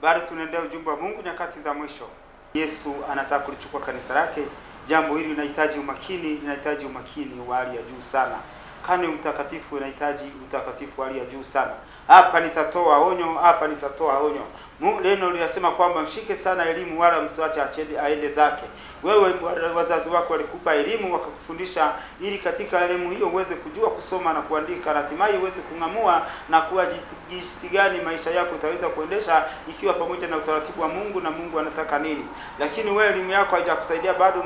Bado tunaendelea ujumbe wa Mungu nyakati za mwisho. Yesu anataka kulichukua kanisa lake. Jambo hili linahitaji umakini wa hali ya juu sana. Kani utakatifu unahitaji utakatifu wa hali ya juu sana. Hapa nitatoa onyo. Neno linasema kwamba mshike sana elimu wala msiache aende zake. Wewe wazazi wako walikupa elimu wakakufundisha ili katika elimu hiyo uweze kujua kusoma na kuandika, na hatimaye uweze kung'amua na kuwa jinsi gani maisha yako utaweza kuendesha ikiwa pamoja na utaratibu wa Mungu na Mungu anataka nini. Lakini wewe elimu yako haijakusaidia, bado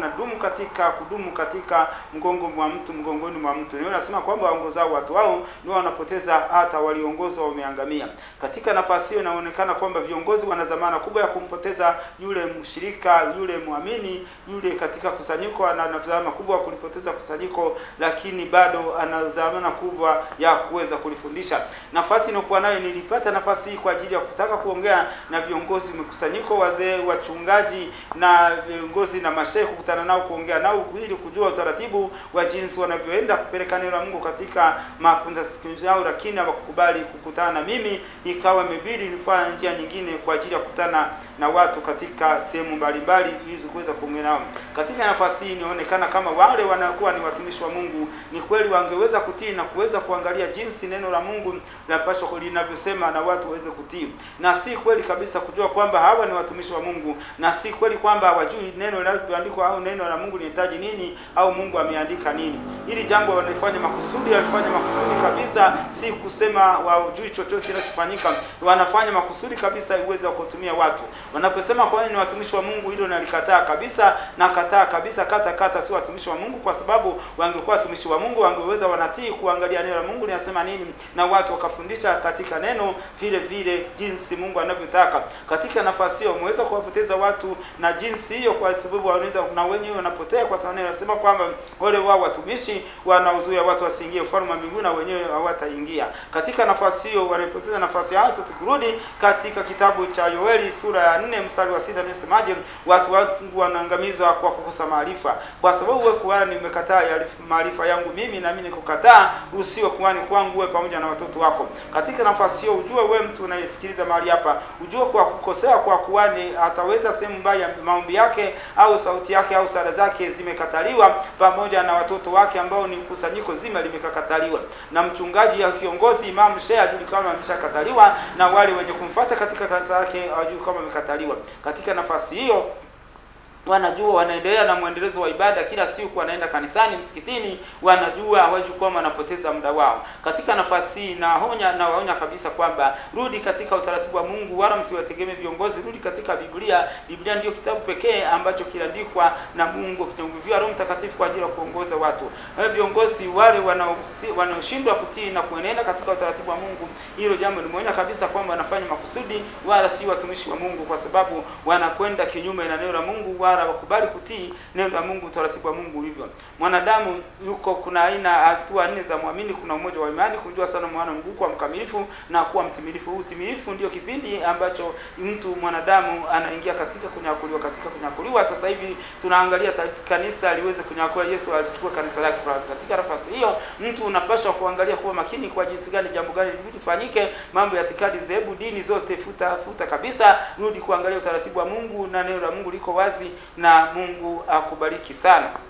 kudumu katika mgongoni mwa mtu. Ndio nasema kwamba waongozao watu wao ndio wanapoteza, hata waliongozwa wameangamia. Katika nafasi hiyo inaonekana kwamba viongozi wana dhamana kubwa ya kumpoteza yule mshirika, yule muamini, yule katika kusanyiko ana dhamana kubwa kulipoteza kusanyiko, lakini bado ana dhamana kubwa ya kuweza kulifundisha. Nafasi inokuwa nayo, nilipata nafasi hii kwa ajili ya kutaka kuongea na viongozi mkusanyiko, wazee, wachungaji na viongozi na mashehe, kukutana nao, kuongea nao ili kujua utaratibu wa jinsi wanavyoenda kupeleka neno la Mungu katika makundi yao, lakini hawakukubali kukutana na mimi. Ikawa imebidi nifanye njia nyingine kwa ajili ya kukutana na watu katika sehemu mbalimbali ili kuweza kuongea nao. Katika nafasi hii inaonekana kama wale wanakuwa ni watumishi wa Mungu, ni kweli wangeweza kutii na kuweza kuangalia jinsi neno la Mungu linapaswa linavyosema na watu waweze kutii. Na si kweli kabisa kujua kwamba hawa ni watumishi wa Mungu, na si kweli kwamba hawajui neno linaloandikwa au neno la Mungu linahitaji nini au Mungu ameandika nini. Hili jambo wanafanya makusudi kabisa, si kusema hawajui chochote kinachofanyika. Wanafanya makusudi kabisa iweze kutumia watu. Wanaposema kwa nini ni watumishi wa Mungu, hilo nalikataa kabisa, na kataa kabisa, kata si watumishi wa Mungu, kwa sababu wangekuwa watumishi wa Mungu wangeweza wanatii kuangalia neno la Mungu linasema nini, na watu wakafundisha katika neno vile jinsi Mungu anavyotaka. Katika nafasi hiyo mweza kuwapoteza watu na jinsi hiyo, kwa sababu wanaweza na wenyewe wanapotea, kwa sababu anasema kwamba wale wao watumishi wanauzuia watu wasiingie ufalme wa mbinguni na wenyewe hawataingia. Katika nafasi hiyo wanapoteza nafasi yao. Tukurudi katika kitabu cha Yoeli sura ya 4 mstari wa 6, anasemaje? Watu wangu wanaangamizwa kwa kukosa maarifa. Kwa sababu wewe kuhani umekataa maarifa yangu mimi, na mimi nikukataa usiwe kuhani kwangu wewe pamoja na watoto wako. Katika nafasi hiyo ujue wewe mtu unayesikiliza mahali hapa, ujue kwa kukosea kwa kuhani ataweza sehemu mbaya maombi yake au sauti yake au sala zake zimekataliwa, pamoja na watoto wake ambao ni kusanyiko zima limekataliwa, na mchungaji ya kiongozi imam shehe ajui kama ameshakataliwa, na wale wenye kumfuata katika kanisa lake hawajui kama amekataliwa. Katika nafasi hiyo wanajua wanaendelea na muendelezo wa ibada kila siku, wanaenda kanisani, msikitini, wanajua hawajui kwamba wanapoteza muda wao. Katika nafasi hii nawaonya kabisa kwamba rudi katika utaratibu wa Mungu, wala msiwategemee viongozi. Rudi katika Biblia. Biblia ndio kitabu pekee ambacho kiliandikwa na Mungu, kinanguviwa Roho Mtakatifu kwa ajili ya kuongoza watu. Viongozi wale wanaoshindwa kutii na kuenenda katika utaratibu wa Mungu, hilo jambo nimeonya kabisa kwamba wanafanya makusudi, wala si watumishi wa Mungu, kwa sababu wanakwenda kinyume na neno la Mungu, wakubali kutii neno la Mungu, utaratibu wa Mungu ulivyo. Mwanadamu kuna aina hatua 4 za muamini. Kuna umoja wa imani, kujua sana mwana Mungu kwa mkamilifu na kuwa mtimilifu. Utimilifu ndio kipindi ambacho mwanadamu anaingia katika kunyakuliwa. Sasa hivi tunaangalia kanisa liweze kunyakuliwa. Yesu alichukua kanisa lake. Katika nafasi hiyo mtu unapaswa kuangalia kuwa makini kwa jinsi gani, jambo gani lifanyike. Mambo ya itikadi, zehebu, dini zote futa kabisa. Rudi kuangalia utaratibu wa Mungu, na neno la Mungu liko wazi, na Mungu akubariki sana.